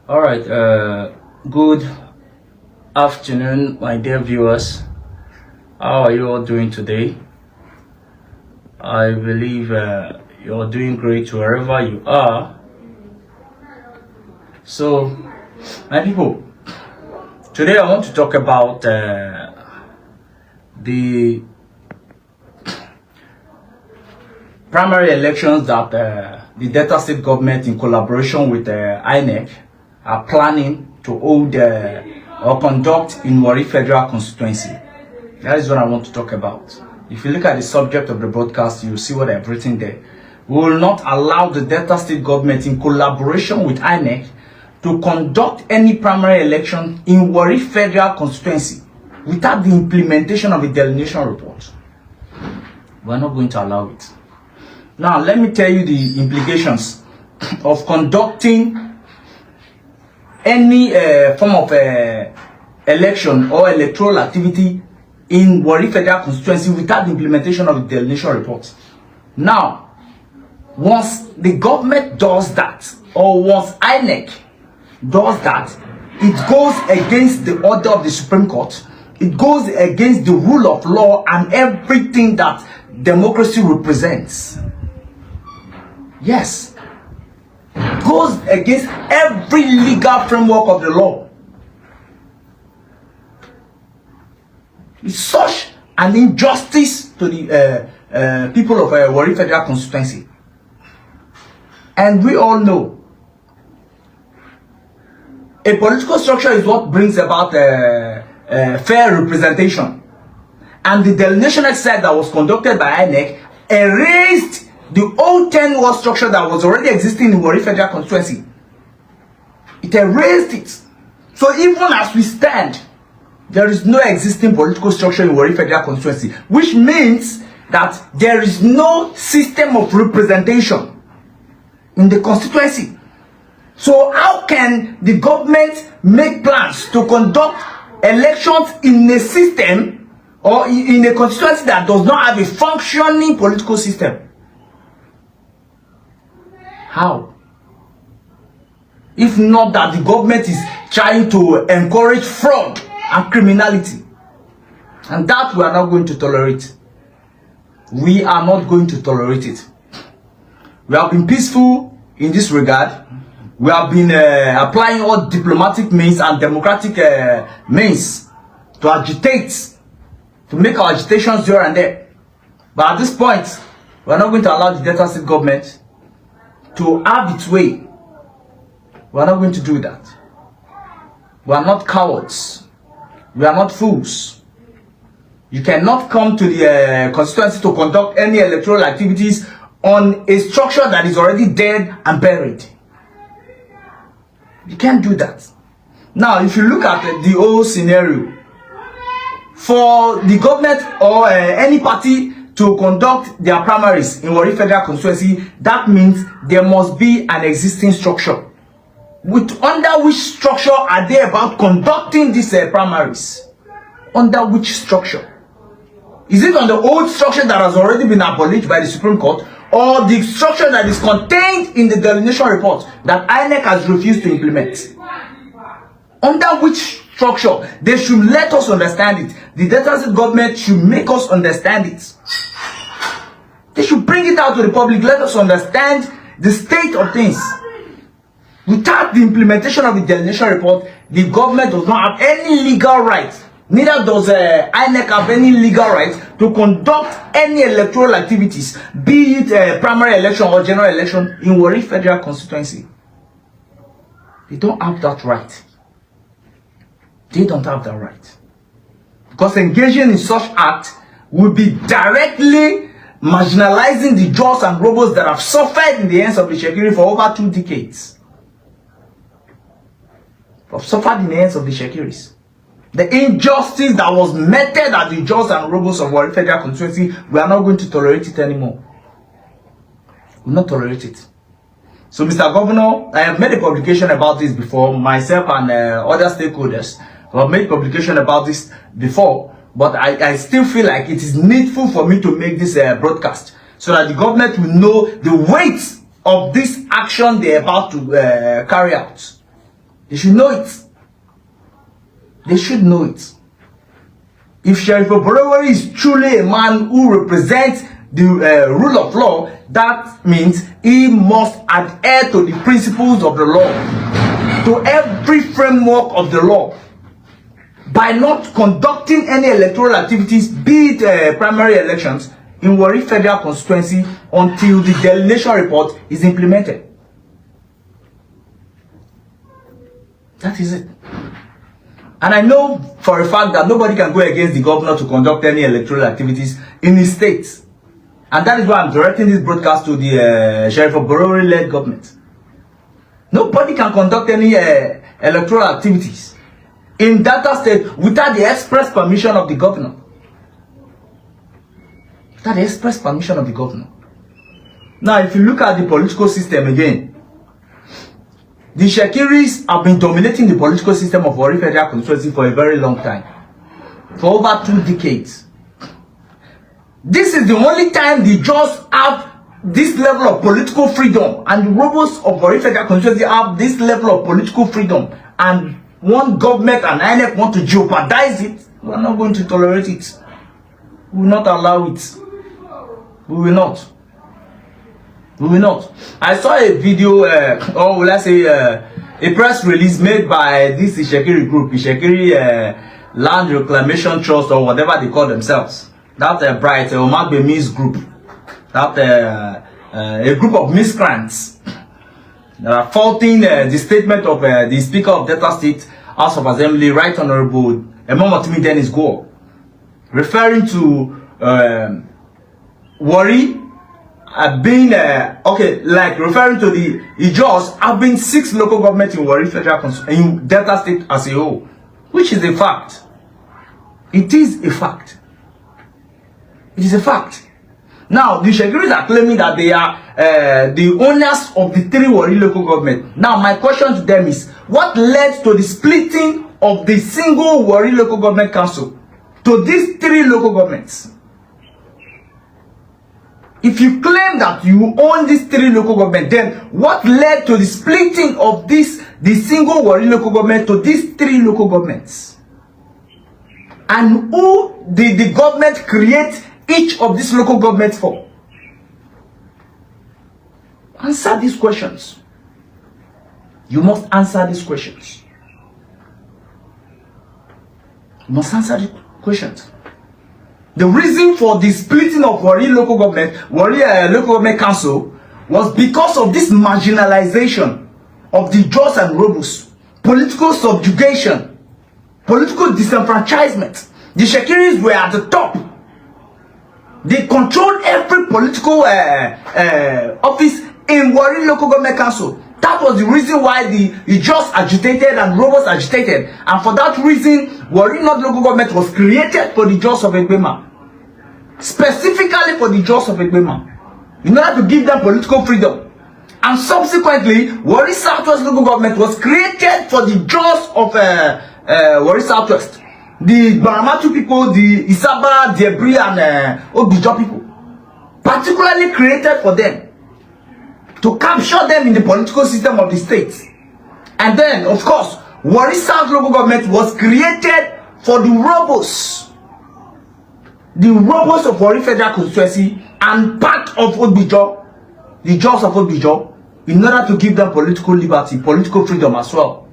All right. Good afternoon, my dear viewers. How are you all doing today? I believe you're doing great wherever you are. So, my people, today I want to talk about the primary elections that the Delta State government, in collaboration with INEC, are planning to hold or conduct in Warri Federal Constituency. That is what I want to talk about. If you look at the subject of the broadcast, you'll see what I've written there. We will not allow the Delta State government, in collaboration with INEC, to conduct any primary election in Warri Federal Constituency without the implementation of a delineation report. We're not going to allow it. Now, let me tell you the implications of conducting any form of election or electoral activity in Warri Federal Constituency without the implementation of the delineation report. Now, once the government does that, or once INEC does that, it goes against the order of the Supreme Court. It goes against the rule of law and everything that democracy represents. Yes, it goes against every legal framework of the law. It's such an injustice to the people of Warri Federal Constituency. And we all know a political structure is what brings about fair representation. And the delineation exercise that was conducted by INEC erased the old 10-ward structure that was already existing in Warri Federal Constituency. It erased it. So even as we stand, there is no existing political structure in Warri Federal Constituency, which means that there is no system of representation in the constituency. So how can the government make plans to conduct elections in a system or in a constituency that does not have a functioning political system? How? If not that the government is trying to encourage fraud and criminality. And that we are not going to tolerate. We are not going to tolerate it. We have been peaceful in this regard. We have been applying all diplomatic means and democratic means to agitate, to make our agitations here and there. But at this point, we are not going to allow the Delta State government to have its way. We are not going to do that. We are not cowards. We are not fools. You cannot come to the constituency to conduct any electoral activities on a structure that is already dead and buried. You can't do that. Now, if you look at the whole scenario, for the government or any party to conduct their primaries in Warri Federal Constituency, that means there must be an existing structure. Under which structure are they about conducting these primaries? Under which structure? Is it on the old structure that has already been abolished by the Supreme Court, or the structure that is contained in the delineation report that INEC has refused to implement? Under which structure? They should let us understand it. The Delta State government should make us understand it. They should bring it out to the public. Let us understand the state of things. Without the implementation of the delineation report, the government does not have any legal right. Neither does INEC have any legal right to conduct any electoral activities, be it a primary election or general election, in Warri Federal Constituency. They don't have that right. They don't have that right. Because engaging in such act will be directly marginalizing the jaws and robots that have suffered in the hands of the Shekiri for over 2 decades. Have suffered in the hands of the Shekiris. The injustice that was meted at the jaws and robots of Warri Federal Constituency, we are not going to tolerate it anymore. We will not tolerate it. So, Mr. Governor, I have made a publication about this before, myself and other stakeholders. I have made publication about this before, but I still feel like it is needful for me to make this broadcast so that the government will know the weight of this action they are about to carry out. They should know it. They should know it. If Sheriff Oborevwori is truly a man who represents the rule of law, that means he must adhere to the principles of the law, to every framework of the law, by not conducting any electoral activities, be it primary elections, in Warri Federal Constituency until the delineation report is implemented. That is it. And I know for a fact that nobody can go against the governor to conduct any electoral activities in his state. And that is why I'm directing this broadcast to the Sheriff Oborevwori-led government. Nobody can conduct any electoral activities in Delta State without the express permission of the governor. Without the express permission of the governor. Now, if you look at the political system again, the Shekiris have been dominating the political system of Warri Federal Constituency for a very long time. For over 2 decades. This is the only time the Jaws have this level of political freedom, and the rebels of Warri Federal Constituency have this level of political freedom, and one government and INEC want to jeopardize it. We are not going to tolerate it. We will not allow it. We will not. We will not. I saw a video, or will I say, a press release made by this Ishekiri group, Ishekiri Land Reclamation Trust, or whatever they call themselves. That Bright Omagbemi's group. That a group of miscreants that are faulting the statement of the Speaker of Delta State House of Assembly, Right Honorable Emomotimi Dennis Gore, referring to Warri being referring to the Ijaws have been 6 local governments in Warri Federal in Delta State as a whole, which is a fact. It is a fact. It is a fact. Now, the Shekiris are claiming that they are the owners of the 3 Warri local government. Now, my question to them is, what led to the splitting of the single Warri local government council to these 3 local governments? If you claim that you own these 3 local governments, then what led to the splitting of the single Warri local government to these 3 local governments? And who did the government create each of these local governments for? Answer these questions. You must answer these questions. You must answer the questions. The reason for the splitting of Warri local government, Warri local government council, was because of this marginalization of the Jaws and rebels, political subjugation, political disenfranchisement. The Shekiris were at the top. They controlled every political office in Warri local government council. That was the reason why the Jaws agitated and rebels agitated. And for that reason, Warri North local government was created for the Jaws of Egbema. Specifically for the Jaws of Egbema. In order to give them political freedom. And subsequently, Warri Southwest local government was created for the Jaws of Warri Southwest. The Baramatu people, the Isaba, Debris, and Obijo people. Particularly created for them. To capture them in the political system of the state. And then, of course, Warri South local government was created for the rebels. The rebels of Warri Federal Constituency and part of Obijo, the Jaws of Obijo, in order to give them political liberty, political freedom as well.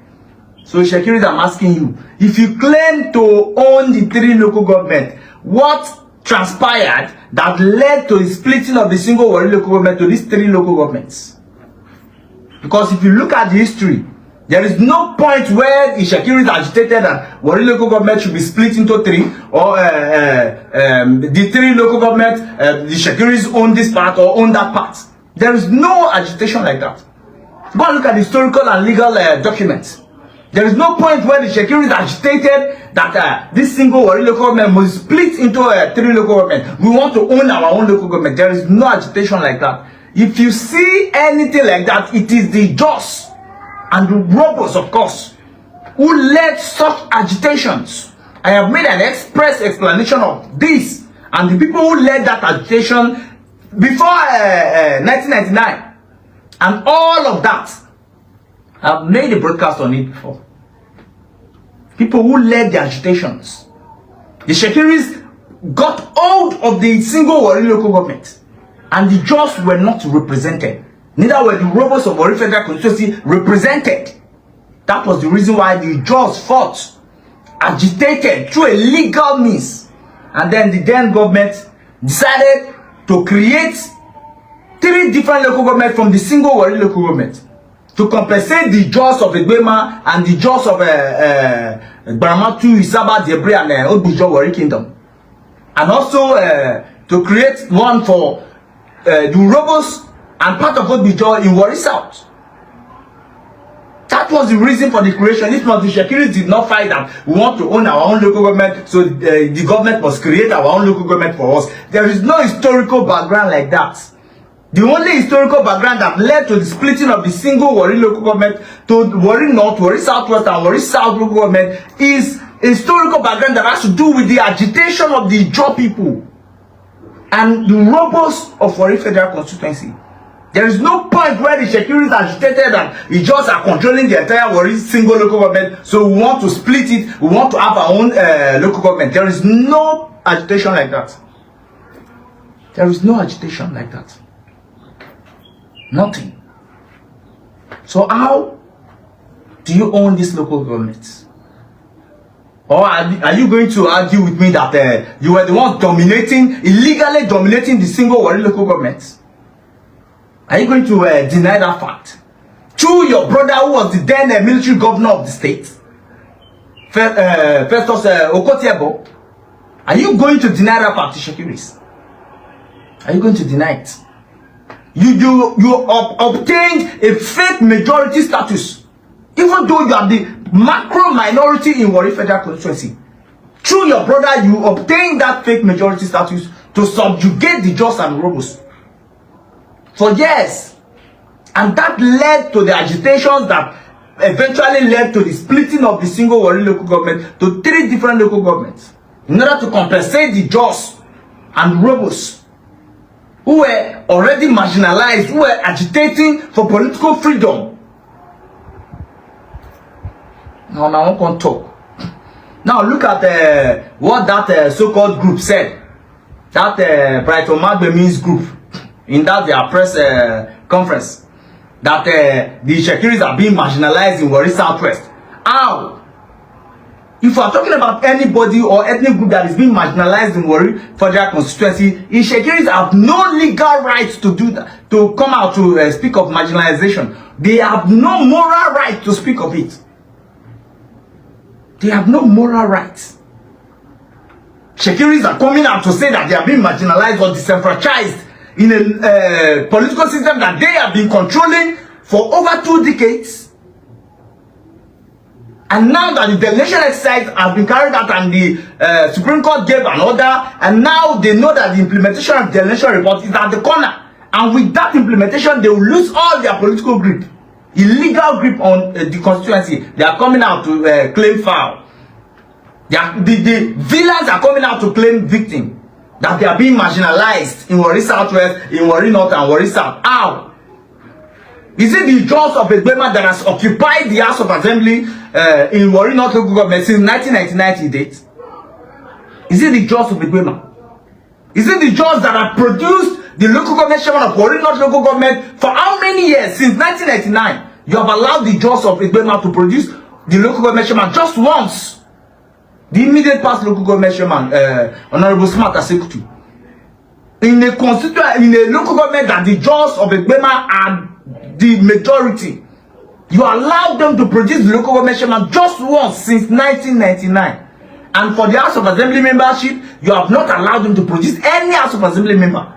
So, Shekiris, I'm asking you, if you claim to own the 3 local government, what transpired that led to the splitting of the single Warri local government to these 3 local governments? Because if you look at the history, there is no point where the Shekiris agitated that Warri local government should be split into 3, or the 3 local government, the Shekiris own this part or own that part. There is no agitation like that. Go and look at the historical and legal documents. There is no point where the Shekiris agitated that this single Warri local government must split into 3 local government. We want to own our own local government. There is no agitation like that. If you see anything like that, it is the Jaws and the rebels, of course, who led such agitations. I have made an express explanation of this, and the people who led that agitation before 1999, and all of that I've made a broadcast on it before. People who led the agitations. The Shekiris got hold of the single Warri local government, and the Jaws were not represented. Neither were the robbers of Warri Federal Constituency represented. That was the reason why the Jaws fought, agitated through a legal means. And then the then government decided to create 3 different local governments from the single Warri local government to compensate the Jaws of Egbema and the Jaws of Baramatu, Isaba, Debre, and Obijo Warri Kingdom. And also to create one for the Urobos and part of Obijo in Warri South. That was the reason for the creation. If not, the Shekiris did not fight that we want to own our own local government, so the government must create our own local government for us. There is no historical background like that. The only historical background that led to the splitting of the single Warri local government to Warri North, Warri Southwest, and Warri South local government is a historical background that has to do with the agitation of the Ijaw people and the robbers of Warri Federal Constituency. There is no point where the Shekiris agitated and Ijaws are controlling the entire Warri single local government, so we want to split it, we want to have our own local government. There is no agitation like that. There is no agitation like that. Nothing. So how do you own this local government? Or are you going to argue with me that you were the ones dominating, illegally dominating the single Warri local government? Are you going to deny that fact? Through your brother who was the then military governor of the state, Festus Okotiebo? Are you going to deny that fact, Shekiris? Are you going to deny it? You obtained a fake majority status, even though you are the macro minority in Warri Federal Constituency. Through your brother, you obtained that fake majority status to subjugate the Jaws and Urobos for years. And that led to the agitations that eventually led to the splitting of the single Warri local government to 3 different local governments in order to compensate the Jaws and Urobos who were already marginalized, who were agitating for political freedom. Now I want to talk. Now look at what that so-called group said. That Brighton Magbemi's group in that their press conference. That the Shekiris are being marginalized in Warri Southwest. How? If you are talking about anybody or ethnic group that is being marginalized in Warri Federal Constituency, the Shekiris have no legal right to do that, to come out to speak of marginalization. They have no moral right to speak of it. They have no moral right. Shekiris are coming out to say that they are being marginalized or disenfranchised in a political system that they have been controlling for over 2 decades. And now that the delineation exercise has been carried out and the Supreme Court gave an order, and now they know that the implementation of the delineation report is at the corner. And with that implementation, they will lose all their political grip, illegal grip on the constituency. They are coming out to claim foul. The villains are coming out to claim victim. That they are being marginalized in Warri Southwest, in Warri North, and Warri South. How? Is it the Jaws of Egbema that has occupied the House of Assembly in Warri North local government since 1999 date? Is it the Jaws of Egbema? Is it the Jaws that have produced the local government chairman of Warri North local government for how many years? Since 1999. You have allowed the Jaws of Egbema to produce the local government chairman just once. The immediate past local government chairman, Honorable Smart Asekutu. In a local government that the Jaws of Egbema are the majority, you allowed them to produce the local government chairman just once since 1999. And for the House of Assembly membership, you have not allowed them to produce any House of Assembly member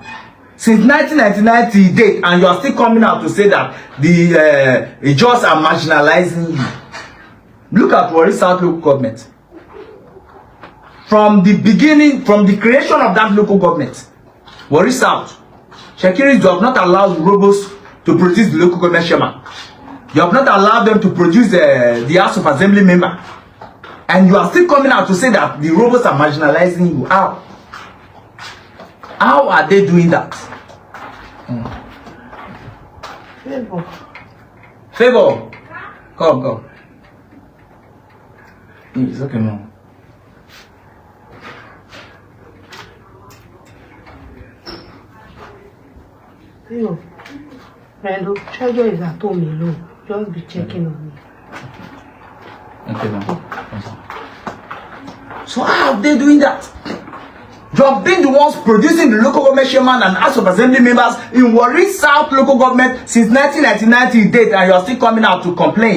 since 1999 to date, and you are still coming out to say that the Jaws are marginalizing you. Look at Warri South local government. From the beginning, from the creation of that local government, Warri South, Shekiris, you have not allowed Urobos to produce the local government chairman. You have not allowed them to produce the House of Assembly member. And you are still coming out to say that the Urobos are marginalizing you. How? How are they doing that? Favor. Favor. Come. It's okay, Mom. No, Randall, Treasure is at home alone. Just be checking on me. Okay, Mom. So how are they doing that? You have been the ones producing the local government chairman and House of Assembly members in Warri South local government since 1999 till date, and you are still coming out to complain.